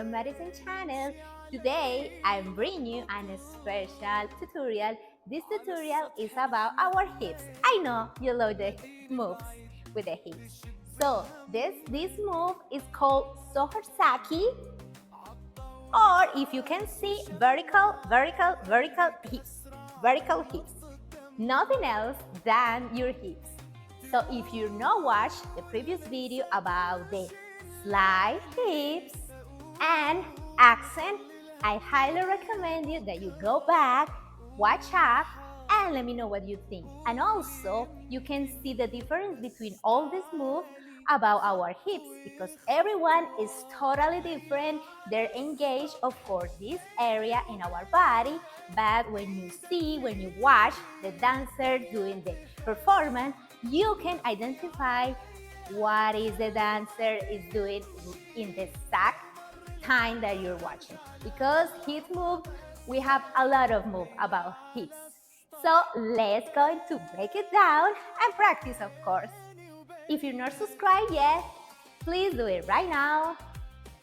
Movement Medicine channel. Today I'm bringing you a special tutorial. This tutorial is about our hips. I know you love the moves with the hips. So this move is called Soharsaki, or if you can see, vertical hips, vertical hips. Nothing else than your hips. So if you not watched the previous video about the slide hips and accent, I highly recommend you that you go back, watch up, and let me know what you think. And also, you can see the difference between all these moves about our hips, because everyone is totally different. They're engaged, of course, this area in our body, but when you watch the dancer doing the performance, you can identify what is the dancer is doing in the exact time that you're watching. Because hip move, we have a lot of move about hips. So let's go to break it down and practice, of course. If you're not subscribed yet, please do it right now.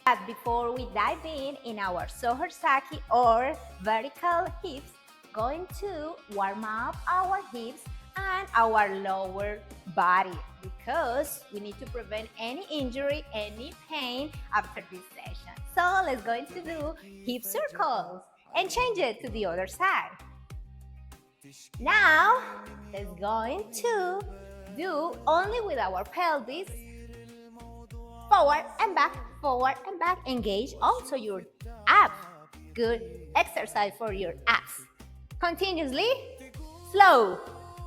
But before we dive in our Soharsaki or vertical hips, going to warm up our hips and our lower body, because we need to prevent any injury, any pain after this session. So let's go into do hip circles and change it to the other side. Now let's go into do only with our pelvis, forward and back. Engage also your abs. Good exercise for your abs. Continuously, slow,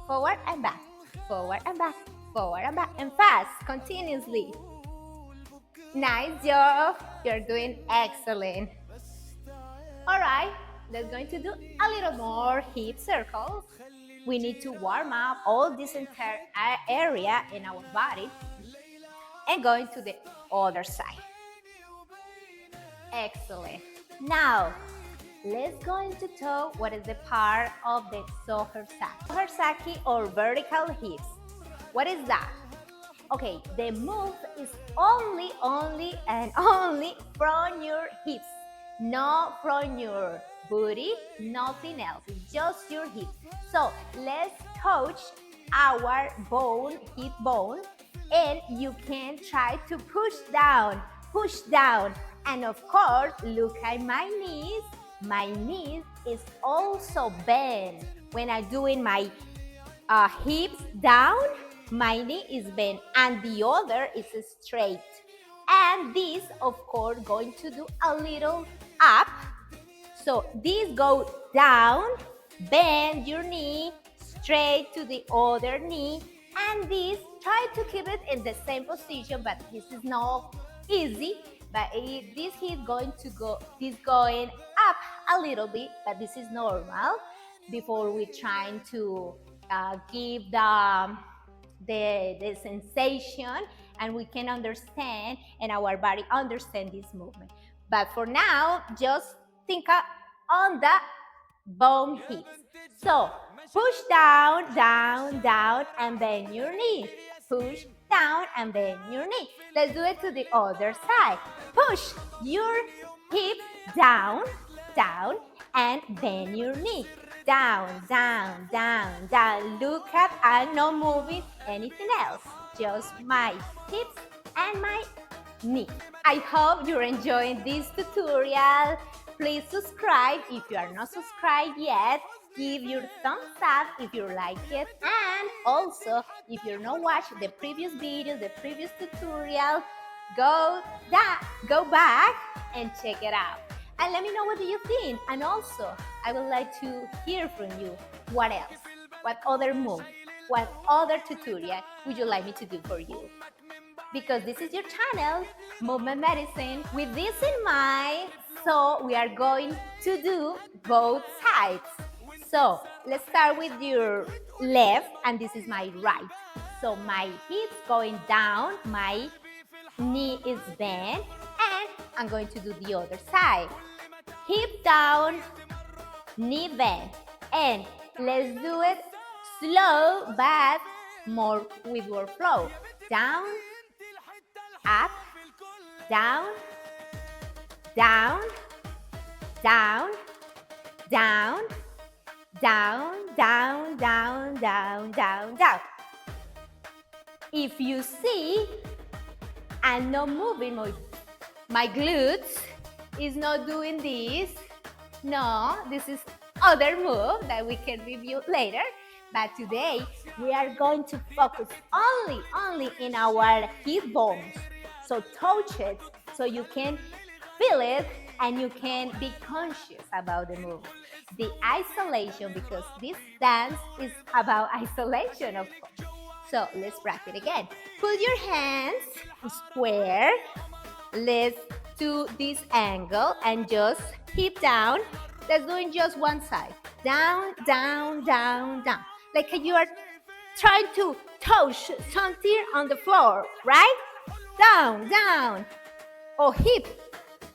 forward and back, forward and back, forward and back, and fast, continuously. Nice job, you're doing excellent. All right, let's going to do a little more hip circles. We need to warm up all this entire area in our body and going to the other side. Excellent. Now, let's go into talk what is the part of the Soharsaki. Soharsaki or vertical hips. What is that? Okay, the move is only and only from your hips, not from your booty, nothing else. It's just your hips. So let's touch our bone, hip bone, and you can try to push down, and of course, look at my knees. My knees is also bent. When I'm doing my hips down, my knee is bent and the other is straight. And this, of course, going to do a little up. So this go down, bend your knee, straight to the other knee, and this, try to keep it in the same position, but this is not easy. But this is going to go, this going up a little bit, but this is normal. Before we trying to give the sensation, and we can understand, and our body understand this movement. But for now, just think on the bone hips. So push down, and bend your knee. Push down and bend your knee. Let's do it to the other side. Push your hip down, and bend your knee. Down. Look at, I'm not moving anything else. Just my hips and my knee. I hope you're enjoying this tutorial. Please subscribe if you are not subscribed yet. Give your thumbs up if you like it. And also, if you're not watching the previous video, the previous tutorial, go back and check it out. And let me know what do you think. And also, I would like to hear from you. What else? What other move? What other tutorial would you like me to do for you? Because this is your channel, Movement Medicine. With this in mind, so we are going to do both sides. So let's start with your left, and this is my right. So my hips going down, my knee is bent, and I'm going to do the other side. Hip down, knee bent, and let's do it slow but more with your flow. Down, up, down, down, down, down, down, down, down, down, down, down. If you see I'm not moving my glutes, is not doing this. No, this is other move that we can review later. But today we are going to focus only in our hip bones. So touch it so you can feel it and you can be conscious about the move. The isolation, because this dance is about isolation, of course. So let's practice again. Put your hands square. Let's do this angle and just hip down. Let's do in just one side. Down, down, down, down. Like you are trying to touch something on the floor, right? Down, down. Or hip.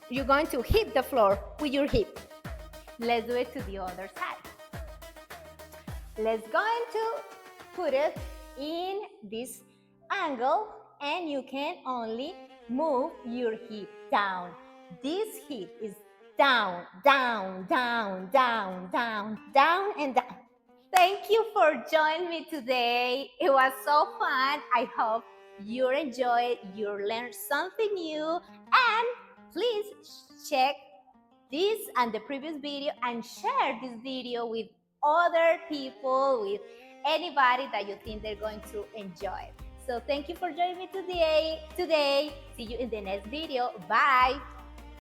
You're going to hit the floor with your hip. Let's do it to the other side. Let's going to put it in this angle and you can only move your hip down. This hip is down, down, down, down, down, down, and down. Thank you for joining me today. It was so fun. I hope you enjoyed, you learned something new, and please check this and the previous video and share this video with other people, with anybody that you think they're going to enjoy. So thank you for joining me today. See you in the next video. Bye.